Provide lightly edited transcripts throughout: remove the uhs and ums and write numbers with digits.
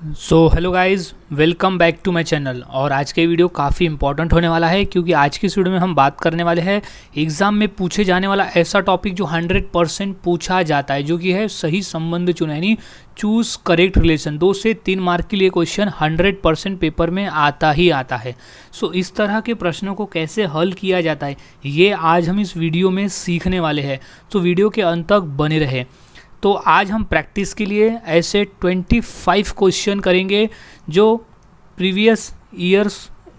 So hello guys, welcome back to my channel. और आज के वीडियो काफ़ी इंपॉर्टेंट होने वाला है क्योंकि आज की इस वीडियो में हम बात करने वाले हैं एग्ज़ाम में पूछे जाने वाला ऐसा टॉपिक जो 100% पूछा जाता है, जो कि है सही संबंध चुना, यानी चूज़ करेक्ट रिलेशन। 2 से 3 मार्क के लिए क्वेश्चन 100% पेपर में आता ही आता है। सो इस तरह के प्रश्नों को कैसे हल किया जाता है ये आज हम इस वीडियो में सीखने वाले हैं, तो वीडियो के अंत तक बने रहे। तो आज हम प्रैक्टिस के लिए ऐसे 25 क्वेश्चन करेंगे जो प्रीवियस ईयर्स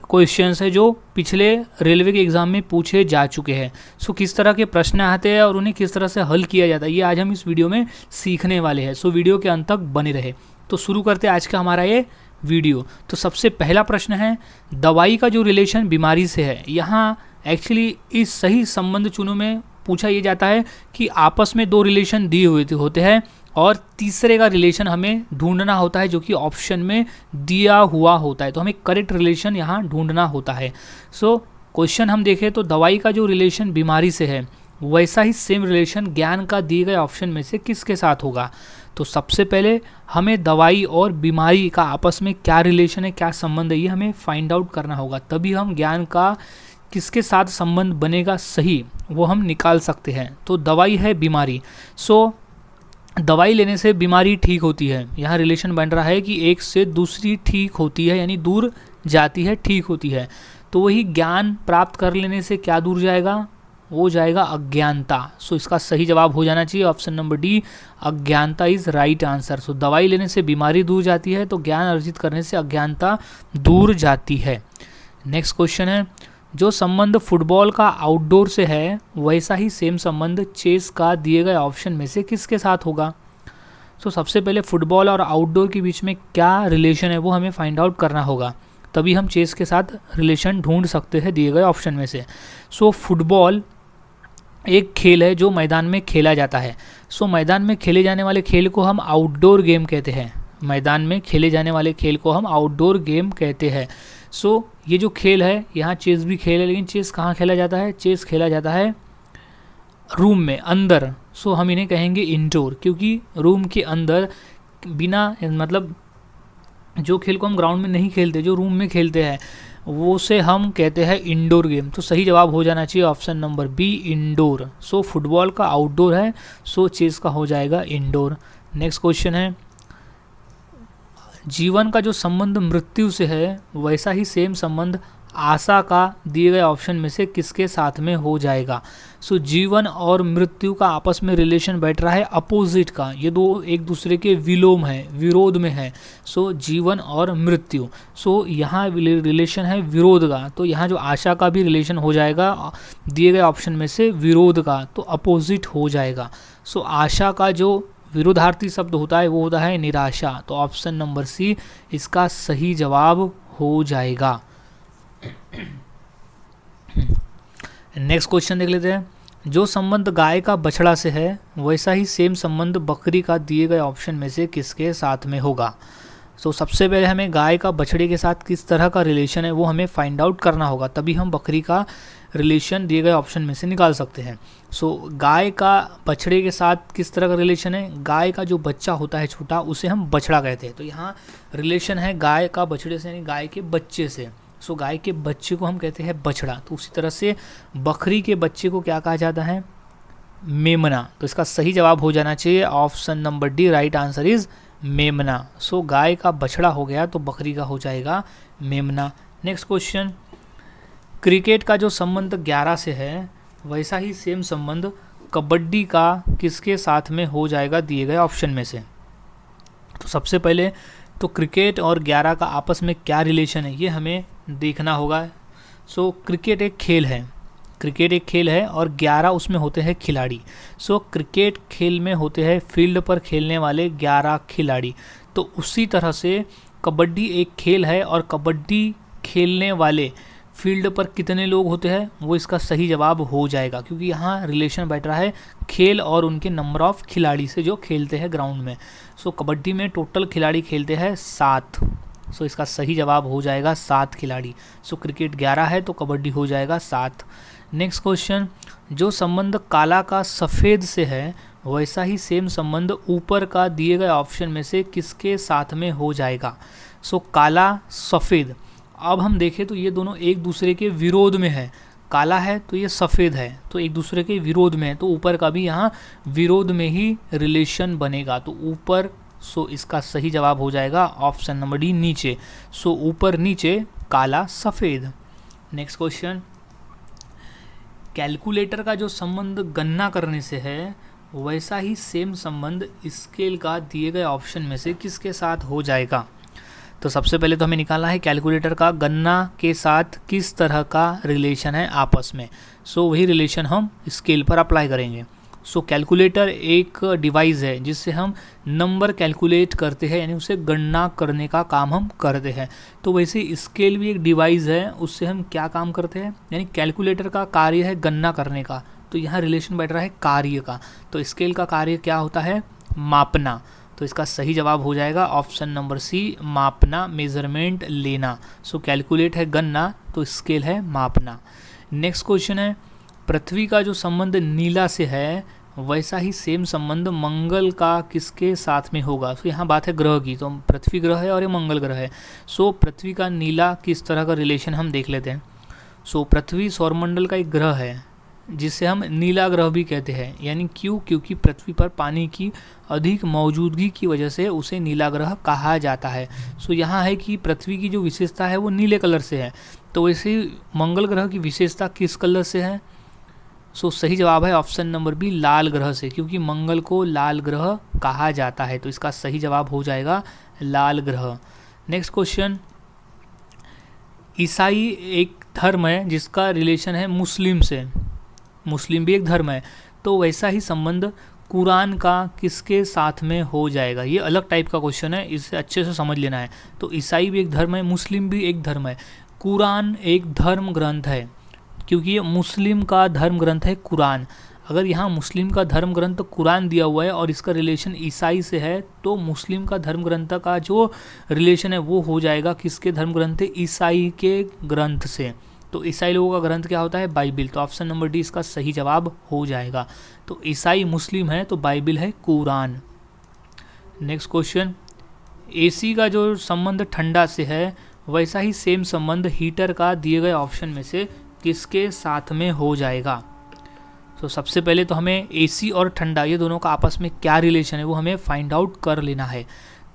क्वेश्चंस है, जो पिछले रेलवे के एग्ज़ाम में पूछे जा चुके हैं। सो किस तरह के प्रश्न आते हैं और उन्हें किस तरह से हल किया जाता है ये आज हम इस वीडियो में सीखने वाले हैं। सो वीडियो के अंत तक बने रहे। तो शुरू करते हैं आज का हमारा ये वीडियो। तो सबसे पहला प्रश्न है, दवाई का जो रिलेशन बीमारी से है। यहाँ एक्चुअली इस सही संबंध चुनो में पूछा ये जाता है कि आपस में 2 रिलेशन दिए हुए होते हैं और तीसरे का रिलेशन हमें ढूंढना होता है, जो कि ऑप्शन में दिया हुआ होता है। तो हमें करेक्ट रिलेशन यहाँ ढूंढना होता है। सो क्वेश्चन हम देखें तो दवाई का जो रिलेशन बीमारी से है, वैसा ही सेम रिलेशन ज्ञान का दिए गए ऑप्शन में से किसके साथ होगा। तो सबसे पहले हमें दवाई और बीमारी का आपस में क्या रिलेशन है, क्या संबंध है, ये हमें फाइंड आउट करना होगा। तभी हम ज्ञान का किसके साथ संबंध बनेगा सही वो हम निकाल सकते हैं। तो दवाई है बीमारी। सो दवाई लेने से बीमारी ठीक होती है। यहाँ रिलेशन बन रहा है कि एक से दूसरी ठीक होती है, यानी दूर जाती है, ठीक होती है। तो वही ज्ञान प्राप्त कर लेने से क्या दूर जाएगा, वो जाएगा अज्ञानता। सो इसका सही जवाब हो जाना चाहिए ऑप्शन नंबर डी, अज्ञानता इज राइट आंसर। सो दवाई लेने से बीमारी दूर जाती है, तो ज्ञान अर्जित करने से अज्ञानता दूर जाती है। नेक्स्ट क्वेश्चन है, जो संबंध फुटबॉल का आउटडोर से है, वैसा ही सेम संबंध चेस का दिए गए ऑप्शन में से किसके साथ होगा। सो सबसे पहले फुटबॉल और आउटडोर के बीच में क्या रिलेशन है वो हमें फाइंड आउट करना होगा, तभी हम चेस के साथ रिलेशन ढूंढ सकते हैं दिए गए ऑप्शन में से। सो फुटबॉल एक खेल है जो मैदान में खेला जाता है। सो मैदान में खेले जाने वाले खेल को हम आउटडोर गेम कहते हैं। मैदान में खेले जाने वाले खेल को हम आउटडोर गेम कहते हैं। सो ये जो खेल है, यहाँ चेस भी खेल है, लेकिन चेस कहाँ खेला जाता है, चेस खेला जाता है रूम में अंदर। सो हम इन्हें कहेंगे इंडोर, क्योंकि रूम के अंदर बिना, मतलब जो खेल को हम ग्राउंड में नहीं खेलते, जो रूम में खेलते हैं, वो से हम कहते हैं इंडोर गेम। तो सही जवाब हो जाना चाहिए ऑप्शन नंबर बी, इंडोर। सो फुटबॉल का आउटडोर है, सो चेस का हो जाएगा इंडोर। नेक्स्ट क्वेश्चन है, जीवन का जो संबंध मृत्यु से है, वैसा ही सेम संबंध आशा का दिए गए ऑप्शन में से किसके साथ में हो जाएगा। सो जीवन और मृत्यु का आपस में रिलेशन बैठ रहा है अपोजिट का। ये दो एक दूसरे के विलोम है, विरोध में है। सो जीवन और मृत्यु, सो यहाँ रिलेशन है विरोध का। तो यहाँ जो आशा का भी रिलेशन हो जाएगा दिए गए ऑप्शन में से विरोध का, तो अपोजिट हो जाएगा। सो आशा का जो विरोधार्थी शब्द होता है वो होता है निराशा। तो ऑप्शन नंबर सी इसका सही जवाब हो जाएगा। नेक्स्ट क्वेश्चन देख लेते हैं, जो संबंध गाय का बछड़ा से है, वैसा ही सेम संबंध बकरी का दिए गए ऑप्शन में से किसके साथ में होगा। सो सबसे पहले हमें गाय का बछड़े के साथ किस तरह का रिलेशन है वो हमें फाइंड आउट करना होगा, तभी हम बकरी का रिलेशन दिए गए ऑप्शन में से निकाल सकते हैं। सो गाय का बछड़े के साथ किस तरह का रिलेशन है, गाय का जो बच्चा होता है छोटा, उसे हम बछड़ा कहते हैं। तो यहाँ रिलेशन है गाय का बछड़े से, यानी गाय के बच्चे से। सो गाय के बच्चे को हम कहते हैं बछड़ा। तो उसी तरह से बकरी के बच्चे को क्या कहा जाता है, मेमना। तो इसका सही जवाब हो जाना चाहिए option number D, right answer is मेमना। सो गाय का बछड़ा हो गया तो बकरी का हो जाएगा मेमना। नेक्स्ट क्वेश्चन, क्रिकेट का जो संबंध 11 से है, वैसा ही सेम संबंध कबड्डी का किसके साथ में हो जाएगा दिए गए ऑप्शन में से। तो सबसे पहले तो क्रिकेट और 11 का आपस में क्या रिलेशन है ये हमें देखना होगा। सो क्रिकेट एक खेल है, क्रिकेट एक खेल है और 11 उसमें होते हैं खिलाड़ी। सो क्रिकेट खेल में होते हैं फील्ड पर खेलने वाले 11 खिलाड़ी। तो उसी तरह से कबड्डी एक खेल है और कबड्डी खेलने वाले फील्ड पर कितने लोग होते हैं वो इसका सही जवाब हो जाएगा, क्योंकि यहाँ रिलेशन बैठ रहा है खेल और उनके नंबर ऑफ खिलाड़ी से जो खेलते हैं ग्राउंड में। सो कबड्डी में टोटल खिलाड़ी खेलते हैं 7। सो इसका सही जवाब हो जाएगा 7 खिलाड़ी। सो क्रिकेट 11 है तो कबड्डी हो जाएगा 7। नेक्स्ट क्वेश्चन, जो संबंध काला का सफ़ेद से है, वैसा ही सेम संबंध ऊपर का दिए गए ऑप्शन में से किसके साथ में हो जाएगा। सो काला सफ़ेद, अब हम देखें तो ये दोनों एक दूसरे के विरोध में है, काला है तो ये सफ़ेद है, तो एक दूसरे के विरोध में है, तो ऊपर का भी यहाँ विरोध में ही रिलेशन बनेगा, तो ऊपर। सो इसका सही जवाब हो जाएगा ऑप्शन नंबर डी नीचे। सो ऊपर नीचे काला सफ़ेद। नेक्स्ट क्वेश्चन, कैलकुलेटर का जो संबंध गणना करने से है वैसा ही सेम संबंध स्केल का दिए गए ऑप्शन में से किसके साथ हो जाएगा। तो सबसे पहले तो हमें निकालना है कैलकुलेटर का गणना के साथ किस तरह का रिलेशन है आपस में। सो वही रिलेशन हम स्केल पर अप्लाई करेंगे। सो कैलकुलेटर एक डिवाइस है जिससे हम नंबर कैलकुलेट करते हैं, यानी उसे गणना करने का काम हम करते हैं। तो वैसे स्केल भी एक डिवाइस है, उससे हम क्या काम करते हैं, यानी कैलकुलेटर का कार्य है गणना करने का, तो यहाँ रिलेशन बैठ रहा है कार्य का। तो स्केल का कार्य क्या होता है, मापना। तो इसका सही जवाब हो जाएगा ऑप्शन नंबर सी, मापना, मेजरमेंट लेना। सो कैलकुलेट है गणना, तो स्केल है मापना। नेक्स्ट क्वेश्चन है, पृथ्वी का जो संबंध नीला से है वैसा ही सेम संबंध मंगल का किसके साथ में होगा। तो यहाँ बात है ग्रह की, तो पृथ्वी ग्रह है और ये मंगल ग्रह है। सो पृथ्वी का नीला किस तरह का रिलेशन हम देख लेते हैं। सो पृथ्वी सौरमंडल का एक ग्रह है जिसे हम नीला ग्रह भी कहते हैं, यानी क्यों, क्योंकि पृथ्वी पर पानी की अधिक मौजूदगी की वजह से उसे नीला ग्रह कहा जाता है। सो यहाँ है कि पृथ्वी की जो विशेषता है वो नीले कलर से है, तो वैसे ही मंगल ग्रह की विशेषता किस कलर से है। सो सही जवाब है ऑप्शन नंबर बी, लाल ग्रह से, क्योंकि मंगल को लाल ग्रह कहा जाता है, तो इसका सही जवाब हो जाएगा लाल ग्रह। नेक्स्ट क्वेश्चन, ईसाई एक धर्म है जिसका रिलेशन है मुस्लिम से, मुस्लिम भी एक धर्म है, तो वैसा ही संबंध कुरान का किसके साथ में हो जाएगा। ये अलग टाइप का क्वेश्चन है, इसे अच्छे से समझ लेना है। तो ईसाई भी एक धर्म है, मुस्लिम भी एक धर्म है, कुरान एक धर्म ग्रंथ है, क्योंकि ये मुस्लिम का धर्म ग्रंथ है कुरान। अगर यहाँ मुस्लिम का धर्म ग्रंथ कुरान दिया हुआ है और इसका रिलेशन ईसाई से है, तो मुस्लिम का धर्म ग्रंथ का जो रिलेशन है वो हो जाएगा किसके धर्म ग्रंथ है, ईसाई के ग्रंथ से। तो ईसाई लोगों का ग्रंथ क्या होता है, बाइबिल। तो ऑप्शन नंबर डी इसका सही जवाब हो जाएगा। तो ईसाई मुस्लिम है तो बाइबिल है कुरान। नेक्स्ट क्वेश्चन, एसी का जो संबंध ठंडा से है वैसा ही सेम संबंध हीटर का दिए गए ऑप्शन में से किसके साथ में हो जाएगा। तो सबसे पहले तो हमें एसी और ठंडा ये दोनों का आपस में क्या रिलेशन है वो हमें फाइंड आउट कर लेना है।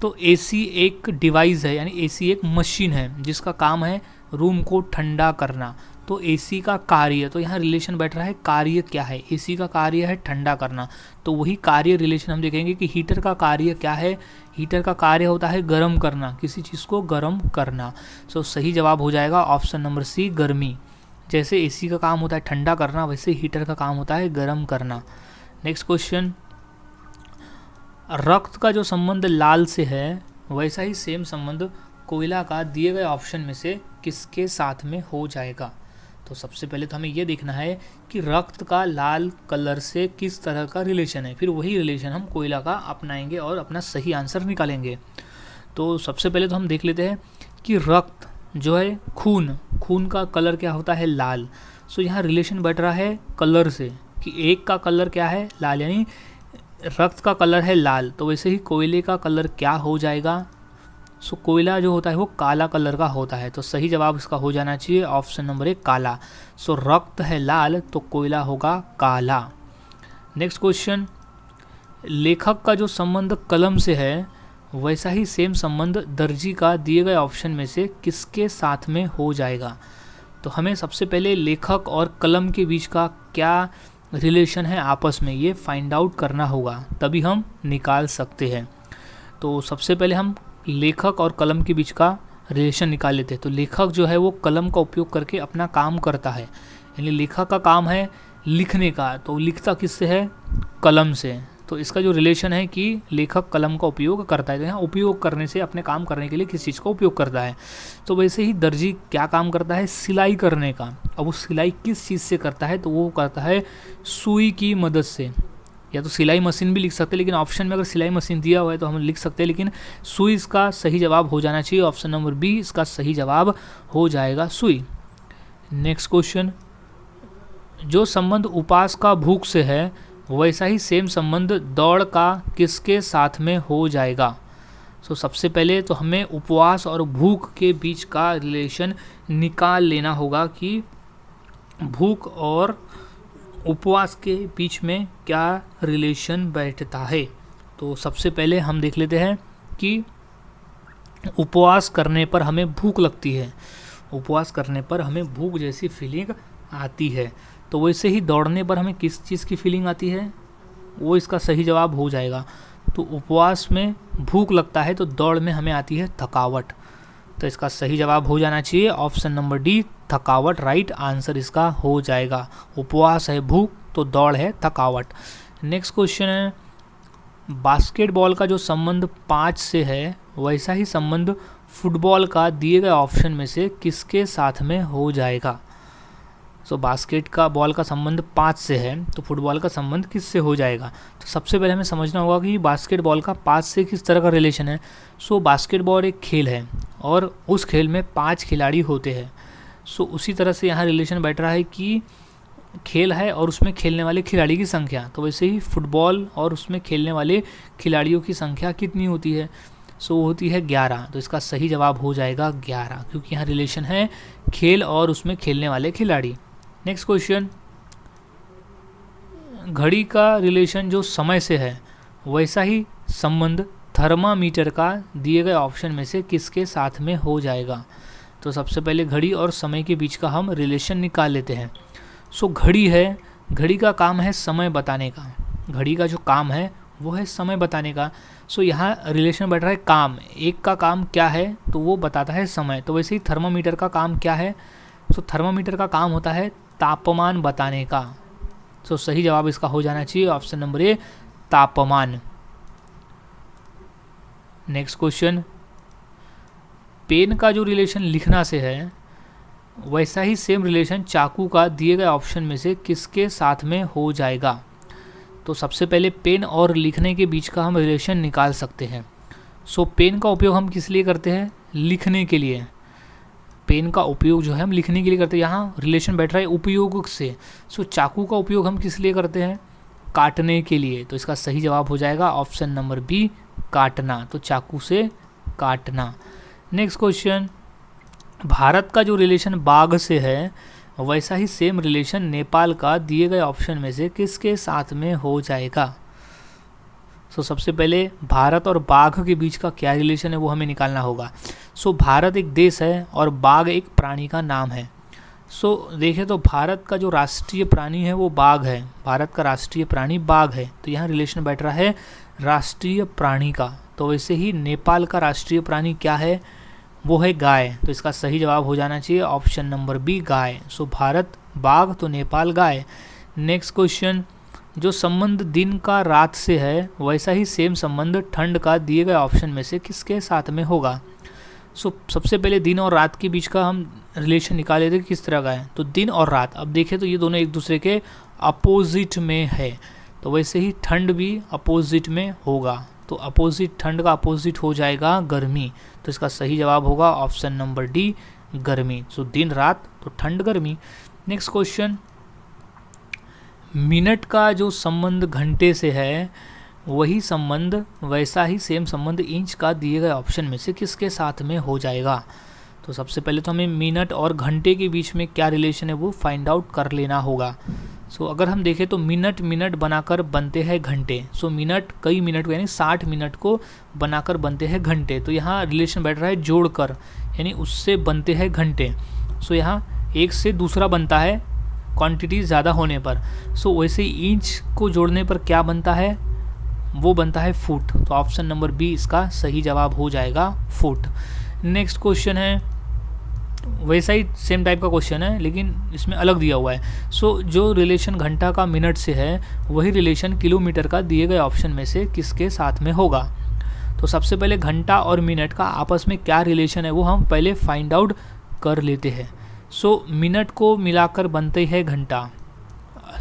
तो एसी एक डिवाइस है, यानी एसी एक मशीन है जिसका काम है रूम को ठंडा करना। तो एसी का कार्य, तो यहाँ रिलेशन बैठ रहा है कार्य क्या है, एसी का कार्य है ठंडा करना, तो वही कार्य रिलेशन हम देखेंगे कि हीटर का कार्य क्या है। हीटर का कार्य होता है गर्म करना, किसी चीज़ को गर्म करना। सो सही जवाब हो जाएगा ऑप्शन नंबर सी, गर्मी। जैसे एसी का काम होता है ठंडा करना, वैसे हीटर का काम होता है गर्म करना। नेक्स्ट क्वेश्चन, रक्त का जो संबंध लाल से है वैसा ही सेम संबंध कोयला का दिए गए ऑप्शन में से किसके साथ में हो जाएगा। तो सबसे पहले तो हमें यह देखना है कि रक्त का लाल कलर से किस तरह का रिलेशन है, फिर वही रिलेशन हम कोयला का अपनाएंगे और अपना सही आंसर निकालेंगे। तो सबसे पहले तो हम देख लेते हैं कि रक्त जो है खून का कलर क्या होता है, लाल। सो यहाँ रिलेशन बैठ रहा है कलर से कि एक का कलर क्या है, लाल, यानी रक्त का कलर है लाल, तो वैसे ही कोयले का कलर क्या हो जाएगा। सो कोयला जो होता है वो काला कलर का होता है, तो सही जवाब इसका हो जाना चाहिए ऑप्शन नंबर एक, काला। सो रक्त है लाल तो कोयला होगा काला। नेक्स्ट क्वेश्चन, लेखक का जो संबंध कलम से है वैसा ही सेम संबंध दर्जी का दिए गए ऑप्शन में से किसके साथ में हो जाएगा। तो हमें सबसे पहले लेखक और कलम के बीच का क्या रिलेशन है आपस में ये फाइंड आउट करना होगा, तभी हम निकाल सकते हैं। तो सबसे पहले हम लेखक और कलम के बीच का रिलेशन निकाल लेते हैं। तो लेखक जो है वो कलम का उपयोग करके अपना काम करता है, यानी लेखक का काम है लिखने का, तो लिखता किससे है, कलम से। तो इसका जो रिलेशन है कि लेखक कलम का उपयोग करता है, तो यहाँ उपयोग करने से अपने काम करने के लिए किस चीज़ का उपयोग करता है। तो वैसे ही दर्जी क्या काम करता है, सिलाई करने का। अब वो सिलाई किस चीज़ से करता है, तो वो करता है सुई की मदद से, या तो सिलाई मशीन भी लिख सकते हैं, लेकिन ऑप्शन में अगर सिलाई मशीन दिया हुआ है तो हम लिख सकते हैं, लेकिन सुई इसका सही जवाब हो जाना चाहिए, ऑप्शन नंबर बी इसका सही जवाब हो जाएगा, सुई। नेक्स्ट क्वेश्चन, जो संबंध उपास का भूख से है वैसा ही सेम संबंध दौड़ का किसके साथ में हो जाएगा? सो सबसे पहले तो हमें उपवास और भूख के बीच का रिलेशन निकाल लेना होगा कि भूख और उपवास के बीच में क्या रिलेशन बैठता है। तो सबसे पहले हम देख लेते हैं कि उपवास करने पर हमें भूख लगती है, उपवास करने पर हमें भूख जैसी फीलिंग आती है। तो वैसे ही दौड़ने पर हमें किस चीज़ की फीलिंग आती है, वो इसका सही जवाब हो जाएगा। तो उपवास में भूख लगता है तो दौड़ में हमें आती है थकावट। तो इसका सही जवाब हो जाना चाहिए ऑप्शन नंबर डी, थकावट राइट आंसर इसका हो जाएगा। उपवास है भूख तो दौड़ है थकावट। नेक्स्ट क्वेश्चन है, बास्केटबॉल का जो संबंध 5 से है वैसा ही संबंध फुटबॉल का दिए गए ऑप्शन में से किसके साथ में हो जाएगा? सो बास्केट का बॉल का संबंध 5 से है तो फुटबॉल का संबंध किससे हो जाएगा? तो सबसे पहले हमें समझना होगा कि बास्केटबॉल का 5 से किस तरह का रिलेशन है। सो बास्केटबॉल एक खेल है और उस खेल में 5 खिलाड़ी होते हैं। सो उसी तरह से यहाँ रिलेशन बैठ रहा है कि खेल है और उसमें खेलने वाले खिलाड़ी की संख्या, तो वैसे ही फुटबॉल और उसमें खेलने वाले खिलाड़ियों की संख्या कितनी होती है? सो होती है 11। तो इसका सही जवाब हो जाएगा 11, क्योंकि यहाँ रिलेशन है खेल और उसमें खेलने वाले खिलाड़ी। नेक्स्ट क्वेश्चन, घड़ी का रिलेशन जो समय से है वैसा ही संबंध थर्मामीटर का दिए गए ऑप्शन में से किसके साथ में हो जाएगा? तो सबसे पहले घड़ी और समय के बीच का हम रिलेशन निकाल लेते हैं। सो घड़ी है, घड़ी का काम है समय बताने का, घड़ी का जो काम है वो है समय बताने का। सो यहाँ रिलेशन बैठ रहा है काम, एक का काम क्या है तो वो बताता है समय। तो वैसे ही थर्मामीटर का काम क्या है? सो थर्मामीटर का काम होता है तापमान बताने का। सो सही जवाब इसका हो जाना चाहिए ऑप्शन नंबर ए, तापमान। नेक्स्ट क्वेश्चन, पेन का जो रिलेशन लिखना से है वैसा ही सेम रिलेशन चाकू का दिए गए ऑप्शन में से किसके साथ में हो जाएगा? तो सबसे पहले पेन और लिखने के बीच का हम रिलेशन निकाल सकते हैं। सो पेन का उपयोग हम किस लिए करते हैं? लिखने के लिए। पेन का उपयोग जो है हम लिखने के लिए करते हैं, यहाँ रिलेशन बैठ रहा है उपयोग से। सो चाकू का उपयोग हम किस लिए करते हैं? काटने के लिए। तो इसका सही जवाब हो जाएगा ऑप्शन नंबर बी, काटना। तो चाकू से काटना। नेक्स्ट क्वेश्चन, भारत का जो रिलेशन बाघ से है वैसा ही सेम रिलेशन नेपाल का दिए गए ऑप्शन में से किसके साथ में हो जाएगा? सो सबसे पहले भारत और बाघ के बीच का क्या रिलेशन है वो हमें निकालना होगा। सो भारत एक देश है और बाघ एक प्राणी का नाम है। सो देखें तो भारत का जो राष्ट्रीय प्राणी है वो बाघ है, भारत का राष्ट्रीय प्राणी बाघ है। तो यहाँ रिलेशन बैठ रहा है राष्ट्रीय प्राणी का। तो वैसे ही नेपाल का राष्ट्रीय प्राणी क्या है? वो है गाय। तो इसका सही जवाब हो जाना चाहिए ऑप्शन नंबर बी, गाय। सो भारत बाघ तो नेपाल गाय। नेक्स्ट क्वेश्चन, जो संबंध दिन का रात से है वैसा ही सेम संबंध ठंड का दिए गए ऑप्शन में से किसके साथ में होगा? सो सबसे पहले दिन और रात के बीच का हम रिलेशन निकाले थे, किस तरह का है? तो दिन और रात, अब देखें तो ये दोनों एक दूसरे के अपोजिट में है। तो वैसे ही ठंड भी अपोजिट में होगा। तो अपोजिट, ठंड का अपोजिट हो जाएगा गर्मी। तो इसका सही जवाब होगा ऑप्शन नंबर डी, गर्मी। सो दिन रात तो ठंड गर्मी। नेक्स्ट क्वेश्चन, मिनट का जो संबंध घंटे से है वही संबंध वैसा ही सेम संबंध इंच का दिए गए ऑप्शन में से किसके साथ में हो जाएगा? तो सबसे पहले तो हमें मिनट और घंटे के बीच में क्या रिलेशन है वो फाइंड आउट कर लेना होगा। सो अगर हम देखें तो मिनट मिनट बनाकर बनते हैं घंटे। सो मिनट कई मिनट को यानी 60 मिनट को बनाकर बनते हैं घंटे। तो यहाँ रिलेशन बैठ रहा है जोड़कर, यानी उससे बनते हैं घंटे। सो यहाँ एक से दूसरा बनता है क्वांटिटी ज़्यादा होने पर। सो वैसे ही इंच को जोड़ने पर क्या बनता है? वो बनता है फुट। तो ऑप्शन नंबर बी इसका सही जवाब हो जाएगा, फुट। नेक्स्ट क्वेश्चन है, वैसा ही सेम टाइप का क्वेश्चन है लेकिन इसमें अलग दिया हुआ है। सो जो रिलेशन घंटा का मिनट से है वही रिलेशन किलोमीटर का दिए गए ऑप्शन में से किसके साथ में होगा? तो सबसे पहले घंटा और मिनट का आपस में क्या रिलेशन है वो हम पहले फाइंड आउट कर लेते हैं। सो मिनट को मिलाकर बनते हैं घंटा।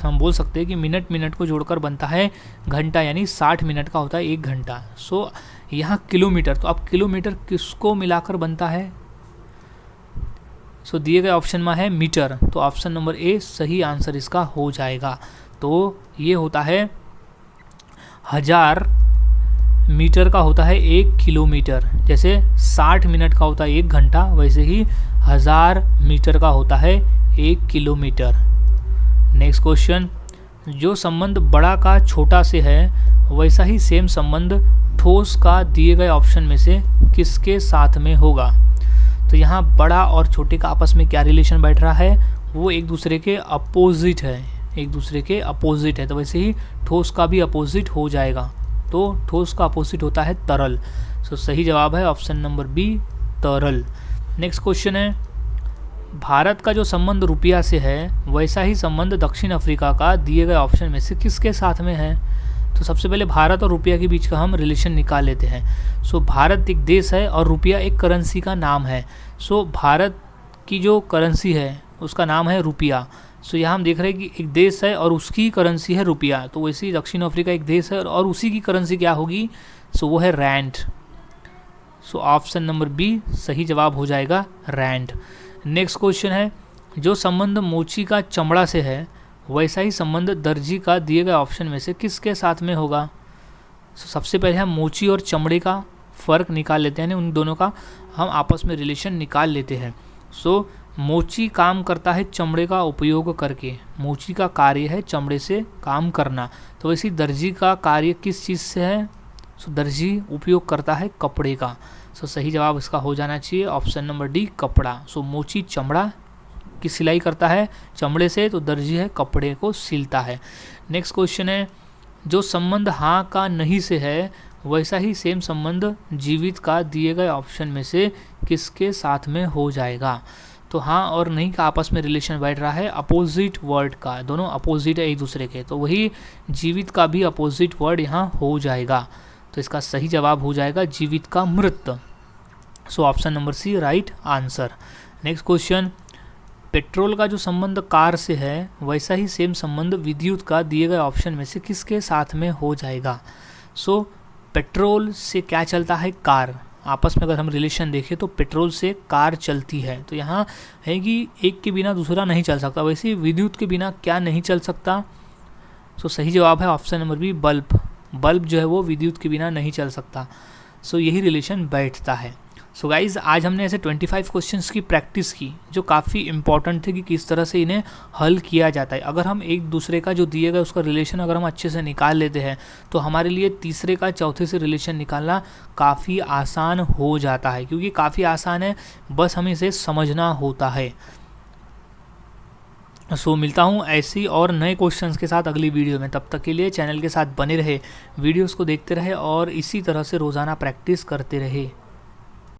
हम बोल सकते हैं कि मिनट मिनट को जोड़कर बनता है घंटा, यानी 60 मिनट का होता है 1 घंटा। सो यहाँ किलोमीटर, तो अब किलोमीटर किसको मिलाकर बनता है? सो दिए गए ऑप्शन में है मीटर। तो ऑप्शन नंबर ए सही आंसर इसका हो जाएगा। तो ये होता है 1000 मीटर का होता है 1 किलोमीटर। जैसे 60 मिनट का होता है 1 घंटा, वैसे ही 1000 मीटर का होता है 1 किलोमीटर। नेक्स्ट क्वेश्चन, जो संबंध बड़ा का छोटा से है वैसा ही सेम संबंध ठोस का दिए गए ऑप्शन में से किसके साथ में होगा? तो यहाँ बड़ा और छोटे का आपस में क्या रिलेशन बैठ रहा है? वो एक दूसरे के अपोजिट है, एक दूसरे के अपोजिट है। तो वैसे ही ठोस का भी अपोजिट हो जाएगा। तो ठोस का अपोजिट होता है तरल। सो सही जवाब है ऑप्शन नंबर बी, तरल। नेक्स्ट क्वेश्चन है, भारत का जो संबंध रुपया से है वैसा ही संबंध दक्षिण अफ्रीका का दिए गए ऑप्शन में से किसके साथ में है? तो सबसे पहले भारत और रुपया के बीच का हम रिलेशन निकाल लेते हैं। सो भारत एक देश है और रुपया एक करेंसी का नाम है। सो भारत की जो करेंसी है उसका नाम है रुपया। सो यहाँ हम देख रहे हैं कि एक देश है और उसकी करेंसी है रुपया। तो वैसे ही दक्षिण अफ्रीका एक देश है और उसी की करेंसी क्या होगी? सो वो है rand. So option number B सही जवाब हो जाएगा, रैंड। नेक्स्ट क्वेश्चन है, जो संबंध मोची का चमड़ा से है वैसा ही संबंध दर्जी का दिए गए ऑप्शन में से किसके साथ में होगा? सबसे पहले हम मोची और चमड़े का फ़र्क निकाल लेते हैं, उन दोनों का हम आपस में रिलेशन निकाल लेते हैं। सो मोची काम करता है चमड़े का उपयोग करके, मोची का कार्य है चमड़े से काम करना। तो वैसे दर्जी का कार्य किस चीज़ से है? सो दर्जी उपयोग करता है कपड़े का। सो सही जवाब इसका हो जाना चाहिए ऑप्शन नंबर डी, कपड़ा। सो मोची चमड़ा की सिलाई करता है चमड़े से, तो दर्जी है कपड़े को सिलता है। नेक्स्ट क्वेश्चन है, जो संबंध हाँ का नहीं से है वैसा ही सेम संबंध जीवित का दिए गए ऑप्शन में से किसके साथ में हो जाएगा? तो हाँ और नहीं का आपस में रिलेशन बैठ रहा है अपोजिट वर्ड का, दोनों अपोजिट है एक दूसरे के। तो वही जीवित का भी अपोजिट वर्ड यहाँ हो जाएगा। तो इसका सही जवाब हो जाएगा जीवित का मृत। So option number C right answer. Next question, petrol का जो संबंध कार से है वैसा ही सेम संबंध विद्युत का दिए गए ऑप्शन में से किसके साथ में हो जाएगा? सो पेट्रोल से क्या चलता है? कार। आपस में अगर हम रिलेशन देखें तो पेट्रोल से कार चलती है। तो यहाँ है कि एक के बिना दूसरा नहीं चल सकता, वैसे ही विद्युत के बिना क्या नहीं चल सकता? सो सही जवाब है option number B, bulb. Bulb जो है वो विद्युत के बिना नहीं चल सकता। सो यही रिलेशन बैठता है। सो गाइज़, आज हमने ऐसे 25 क्वेश्चंस की प्रैक्टिस की जो काफ़ी इंपॉर्टेंट थे कि किस तरह से इन्हें हल किया जाता है। अगर हम एक दूसरे का जो दिए गए उसका रिलेशन अगर हम अच्छे से निकाल लेते हैं तो हमारे लिए तीसरे का चौथे से रिलेशन निकालना काफ़ी आसान हो जाता है, क्योंकि काफ़ी आसान है, बस हमें इसे समझना होता है। सो मिलता हूँ ऐसी और नए क्वेश्चंस के साथ अगली वीडियो में। तब तक के लिए चैनल के साथ बने रहे, वीडियोस को देखते रहे और इसी तरह से रोज़ाना प्रैक्टिस करते रहे।